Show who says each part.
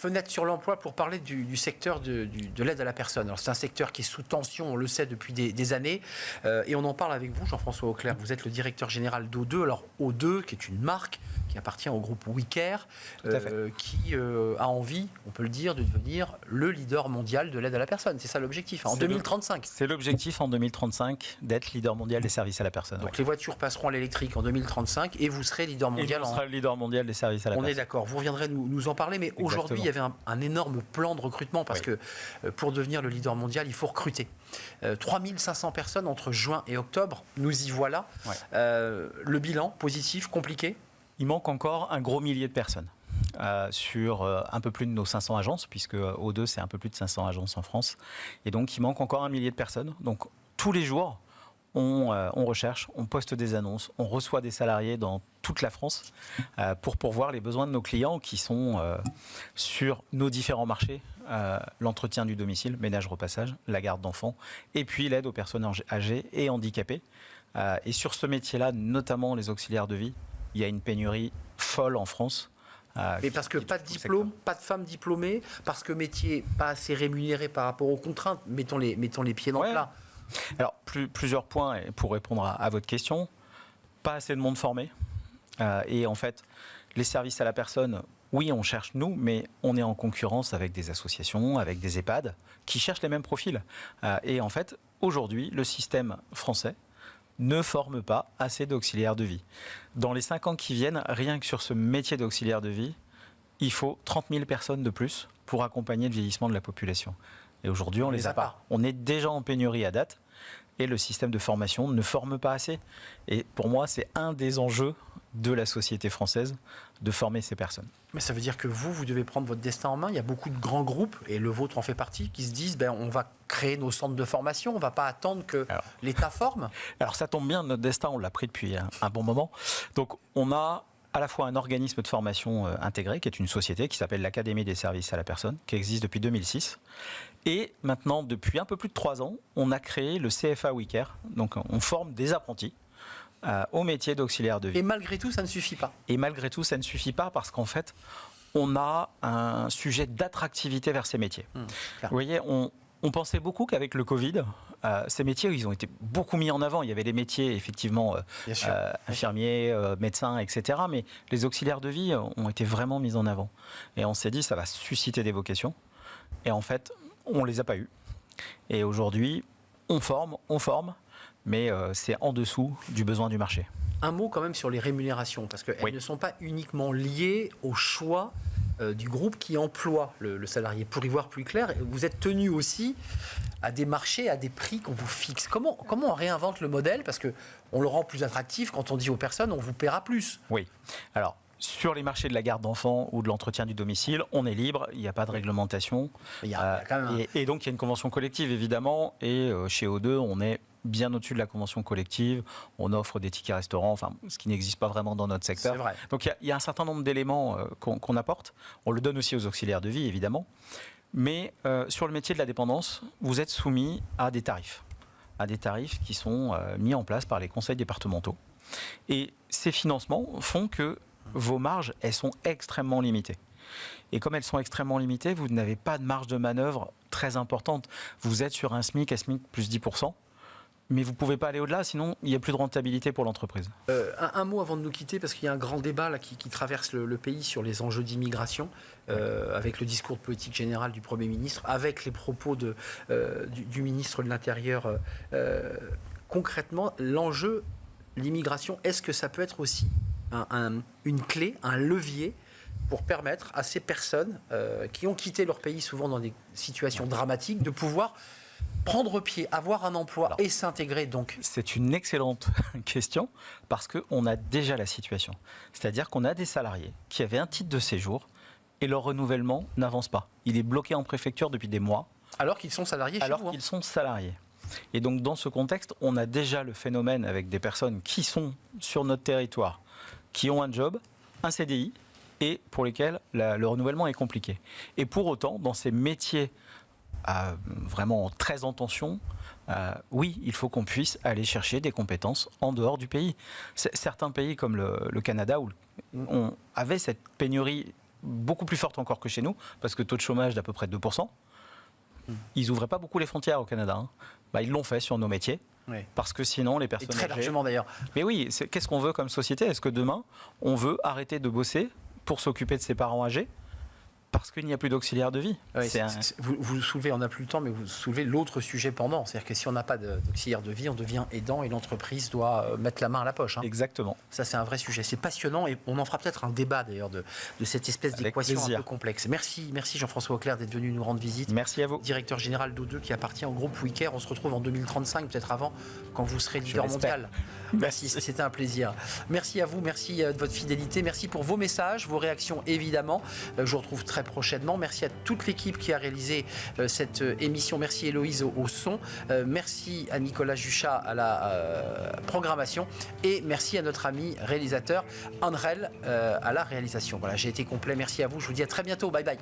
Speaker 1: fenêtre sur l'emploi pour parler du secteur de l'aide à la personne. Alors, c'est un secteur qui est sous tension, on le sait depuis des années. Et on en parle avec vous, Jean-François Auclair. Vous êtes le directeur général d'O2. Alors, O2, qui est une marque qui appartient au groupe WeCare, qui a envie, on peut le dire, de devenir le leader mondial de l'aide à la personne. C'est ça l'objectif, en 2035.
Speaker 2: C'est l'objectif en 2035, d'être leader mondial des services à la personne.
Speaker 1: Donc les voitures passeront à l'électrique en 2035 et vous serez leader mondial.
Speaker 2: Et on sera le leader mondial des services à la personne.
Speaker 1: On est d'accord, vous reviendrez nous en parler, mais aujourd'hui il y avait un énorme plan de recrutement parce que pour devenir le leader mondial, il faut recruter. 3500 personnes entre juin et octobre, nous y voilà. Le bilan, positif, compliqué?
Speaker 2: Il manque encore un gros millier de personnes sur un peu plus de nos 500 agences, puisque O2, c'est un peu plus de 500 agences en France. Et donc, il manque encore un millier de personnes. Donc, tous les jours, on recherche, on poste des annonces, on reçoit des salariés dans toute la France pour pourvoir les besoins de nos clients qui sont sur nos différents marchés. L'entretien du domicile, ménage, repassage, la garde d'enfants, et puis l'aide aux personnes âgées et handicapées. Et sur ce métier-là, notamment les auxiliaires de vie, il y a une pénurie folle en France.
Speaker 1: Mais parce que pas de diplôme, pas de femmes diplômées, parce que métier pas assez rémunéré par rapport aux contraintes, mettons les pieds dans le plat.
Speaker 2: Alors, plusieurs points pour répondre à votre question. Pas assez de monde formé. Et en fait, les services à la personne, oui, on cherche nous, mais on est en concurrence avec des associations, avec des EHPAD, qui cherchent les mêmes profils. Et en fait, aujourd'hui, le système français ne forme pas assez d'auxiliaires de vie. Dans les 5 ans qui viennent, rien que sur ce métier d'auxiliaire de vie, il faut 30 000 personnes de plus pour accompagner le vieillissement de la population. Et aujourd'hui, on ne les a pas. On est déjà en pénurie à date et le système de formation ne forme pas assez. Et pour moi, c'est un des enjeux de la société française de former ces personnes.
Speaker 1: Mais ça veut dire que vous devez prendre votre destin en main. Il y a beaucoup de grands groupes, et le vôtre en fait partie, qui se disent on va créer nos centres de formation, on ne va pas attendre que l'État forme.
Speaker 2: Alors ça tombe bien, notre destin, on l'a pris depuis un bon moment. Donc on a à la fois un organisme de formation intégré, qui est une société qui s'appelle l'Académie des services à la personne, qui existe depuis 2006. Et maintenant, depuis un peu plus de 3 ans, on a créé le CFA WeCare. Donc on forme des apprentis au métier d'auxiliaire de vie.
Speaker 1: Et malgré tout, ça ne suffit pas.
Speaker 2: Et malgré tout, ça ne suffit pas parce qu'en fait, on a un sujet d'attractivité vers ces métiers. Vous voyez, on pensait beaucoup qu'avec le Covid, ces métiers, ils ont été beaucoup mis en avant. Il y avait les métiers, effectivement, infirmiers, médecins, etc. Mais les auxiliaires de vie ont été vraiment mis en avant. Et on s'est dit, ça va susciter des vocations. Et en fait, on ne les a pas eues. Et aujourd'hui, on forme, mais c'est en dessous du besoin du marché.
Speaker 1: Un mot quand même sur les rémunérations, parce qu'elles ne sont pas uniquement liées au choix du groupe qui emploie le salarié. Pour y voir plus clair, vous êtes tenu aussi à des marchés, à des prix qu'on vous fixe. Comment on réinvente le modèle? Parce qu'on le rend plus attractif quand on dit aux personnes, on vous paiera plus.
Speaker 2: Oui. Alors, sur les marchés de la garde d'enfants ou de l'entretien du domicile, on est libre, il n'y a pas de réglementation. Et donc, il y a une convention collective, évidemment. Et chez O2, on est bien au-dessus de la convention collective. On offre des tickets restaurants, ce qui n'existe pas vraiment dans notre secteur.
Speaker 1: C'est vrai.
Speaker 2: Donc, il y a un certain nombre d'éléments qu'on apporte. On le donne aussi aux auxiliaires de vie, évidemment. Mais sur le métier de la dépendance, vous êtes soumis à des tarifs qui sont mis en place par les conseils départementaux. Et ces financements font que vos marges, elles sont extrêmement limitées. Et comme elles sont extrêmement limitées, vous n'avez pas de marge de manœuvre très importante. Vous êtes sur un SMIC plus 10%, mais vous ne pouvez pas aller au-delà, sinon il n'y a plus de rentabilité pour l'entreprise.
Speaker 1: Un mot avant de nous quitter, parce qu'il y a un grand débat là, qui traverse le pays sur les enjeux d'immigration, avec le discours de politique générale du Premier ministre, avec les propos du ministre de l'Intérieur. Concrètement, l'enjeu, l'immigration, est-ce que ça peut être aussi une clé, un levier pour permettre à ces personnes qui ont quitté leur pays souvent dans des situations dramatiques de pouvoir prendre pied, avoir un emploi et s'intégrer donc?
Speaker 2: C'est une excellente question parce qu'on a déjà la situation. C'est-à-dire qu'on a des salariés qui avaient un titre de séjour et leur renouvellement n'avance pas. Il est bloqué en préfecture depuis des mois.
Speaker 1: Alors qu'ils sont salariés chez vous.
Speaker 2: Alors qu'ils sont salariés. Et donc dans ce contexte, on a déjà le phénomène avec des personnes qui sont sur notre territoire, qui ont un job, un CDI, et pour lesquels le renouvellement est compliqué. Et pour autant, dans ces métiers vraiment très en tension, oui, il faut qu'on puisse aller chercher des compétences en dehors du pays. Certains pays comme le Canada avait cette pénurie beaucoup plus forte encore que chez nous, parce que taux de chômage d'à peu près 2%. Ils n'ouvraient pas beaucoup les frontières au Canada. Hein. Ils l'ont fait sur nos métiers, parce que sinon, les personnes
Speaker 1: très
Speaker 2: âgées...
Speaker 1: largement d'ailleurs.
Speaker 2: Mais oui, qu'est-ce qu'on veut comme société? Est-ce que demain, on veut arrêter de bosser pour s'occuper de ses parents âgés parce qu'il n'y a plus d'auxiliaire de vie?
Speaker 1: Vous soulevez, on n'a plus le temps, mais vous soulevez l'autre sujet pendant. C'est-à-dire que si on n'a pas d'auxiliaire de vie, on devient aidant et l'entreprise doit mettre la main à la poche. Hein.
Speaker 2: Exactement.
Speaker 1: Ça, c'est un vrai sujet. C'est passionnant et on en fera peut-être un débat d'ailleurs de cette espèce d'équation un peu complexe. Merci Jean-François Auclair d'être venu nous rendre visite.
Speaker 2: Merci à vous.
Speaker 1: Directeur général d'O2 qui appartient au groupe Wicker. On se retrouve en 2035, peut-être avant, quand vous serez leader mondial. Merci, c'était un plaisir. Merci à vous, merci de votre fidélité, merci pour vos messages, vos réactions évidemment. Je vous retrouve très prochainement. Merci à toute l'équipe qui a réalisé cette émission. Merci Héloïse au son. Merci à Nicolas Juchat à la programmation. Et merci à notre ami réalisateur Andrel à la réalisation. Voilà, j'ai été complet. Merci à vous. Je vous dis à très bientôt. Bye bye.